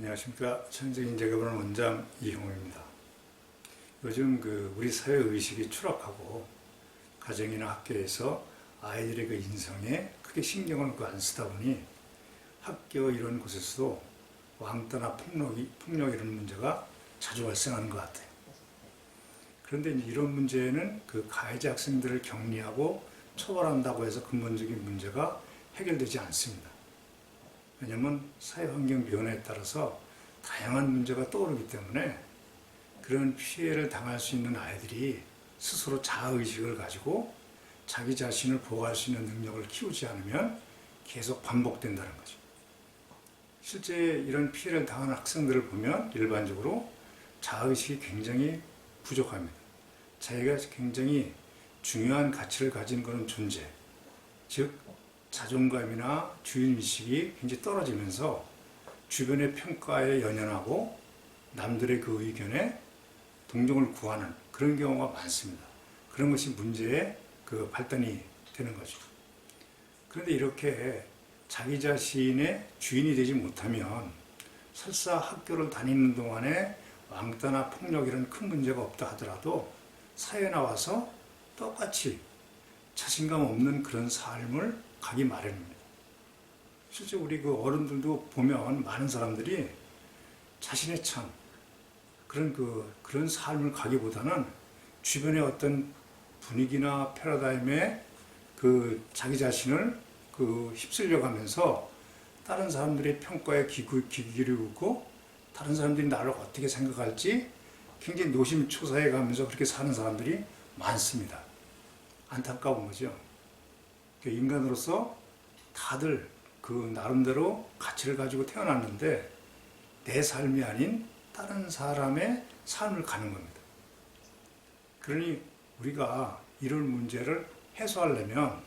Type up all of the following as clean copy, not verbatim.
안녕하십니까. 천재인 재개발 원장 이형우입니다. 요즘 우리 사회 의식이 추락하고 가정이나 학교에서 아이들의 인성에 크게 신경을 안 쓰다 보니 학교 이런 곳에서도 왕따나 폭력 이런 문제가 자주 발생하는 것 같아요. 그런데 이런 문제는 가해자 학생들을 격리하고 처벌한다고 해서 근본적인 문제가 해결되지 않습니다. 왜냐하면 사회환경 변화에 따라서 다양한 문제가 떠오르기 때문에 그런 피해를 당할 수 있는 아이들이 스스로 자아의식을 가지고 자기 자신을 보호할 수 있는 능력을 키우지 않으면 계속 반복된다는 거죠. 실제 이런 피해를 당한 학생들을 보면 일반적으로 자아의식이 굉장히 부족합니다. 자기가 굉장히 중요한 가치를 가진 그런 존재, 즉 자존감이나 주인의식이 굉장히 떨어지면서 주변의 평가에 연연하고 남들의 의견에 동정을 구하는 그런 경우가 많습니다. 그런 것이 문제의 발단이 되는 거죠. 그런데 이렇게 자기 자신의 주인이 되지 못하면 설사 학교를 다니는 동안에 왕따나 폭력 이런 큰 문제가 없다 하더라도 사회에 나와서 똑같이 자신감 없는 그런 삶을 가기 마련입니다. 실제 우리 어른들도 보면 많은 사람들이 자신의 그런 삶을 가기보다는 주변의 어떤 분위기나 패러다임에 자기 자신을 휩쓸려 가면서 다른 사람들의 평가에 귀 기울이고 다른 사람들이 나를 어떻게 생각할지 굉장히 노심초사해 가면서 그렇게 사는 사람들이 많습니다. 안타까운 거죠. 인간으로서 다들 나름대로 가치를 가지고 태어났는데 내 삶이 아닌 다른 사람의 삶을 가는 겁니다. 그러니 우리가 이런 문제를 해소하려면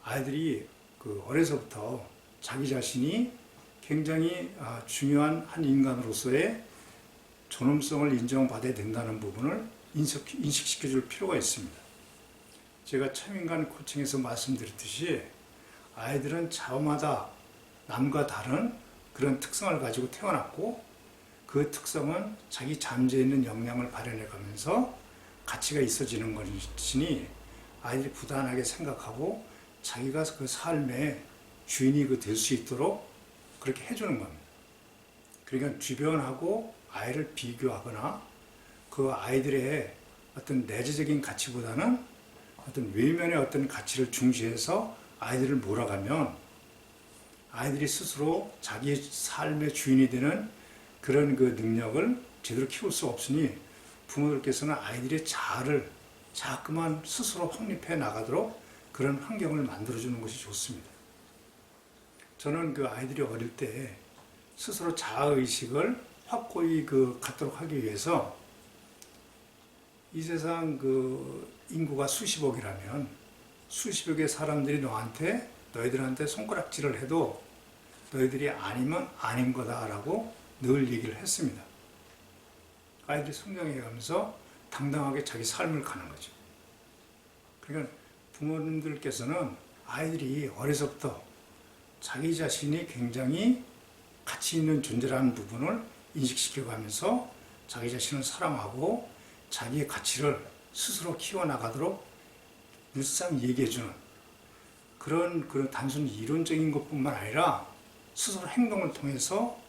아이들이 어려서부터 자기 자신이 굉장히 중요한 한 인간으로서의 존엄성을 인정받아야 된다는 부분을 인식시켜 줄 필요가 있습니다. 제가 참인간 코칭에서 말씀드렸듯이 아이들은 저마다 남과 다른 그런 특성을 가지고 태어났고 그 특성은 자기 잠재해 있는 역량을 발현해 가면서 가치가 있어지는 것이니 아이들이 부단하게 생각하고 자기가 그 삶의 주인이 될 수 있도록 그렇게 해주는 겁니다. 그러니까 주변하고 아이를 비교하거나 그 아이들의 어떤 내재적인 가치보다는 어떤 외면의 어떤 가치를 중시해서 아이들을 몰아가면 아이들이 스스로 자기 삶의 주인이 되는 그런 능력을 제대로 키울 수 없으니 부모들께서는 아이들의 자아를 자꾸만 스스로 확립해 나가도록 그런 환경을 만들어주는 것이 좋습니다. 저는 아이들이 어릴 때 스스로 자아의식을 확고히 갖도록 하기 위해서 이 세상 인구가 수십억이라면 수십억의 사람들이 너희들한테 손가락질을 해도 너희들이 아니면 아닌 거다라고 늘 얘기를 했습니다. 아이들이 성장해 가면서 당당하게 자기 삶을 가는 거죠. 그러니까 부모님들께서는 아이들이 어려서부터 자기 자신이 굉장히 가치 있는 존재라는 부분을 인식시켜 가면서 자기 자신을 사랑하고 자기의 가치를 스스로 키워나가도록 늘상 얘기해주는 그런 단순 이론적인 것뿐만 아니라 스스로 행동을 통해서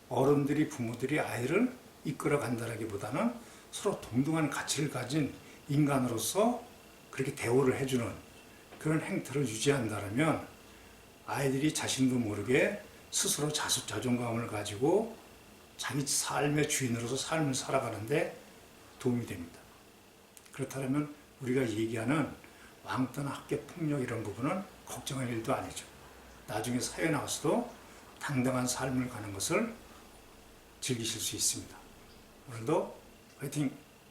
어른들이 부모들이 아이를 이끌어 간다기보다는 서로 동등한 가치를 가진 인간으로서 그렇게 대우를 해주는 그런 행태를 유지한다면 아이들이 자신도 모르게 스스로 자존감을 가지고 자기 삶의 주인으로서 삶을 살아가는데 도움이 됩니다. 그렇다면 우리가 얘기하는 왕따나 학교 폭력 이런 부분은 걱정할 일도 아니죠. 나중에 사회에 나와서도 당당한 삶을 가는 것을 즐기실 수 있습니다. 오늘도 화이팅!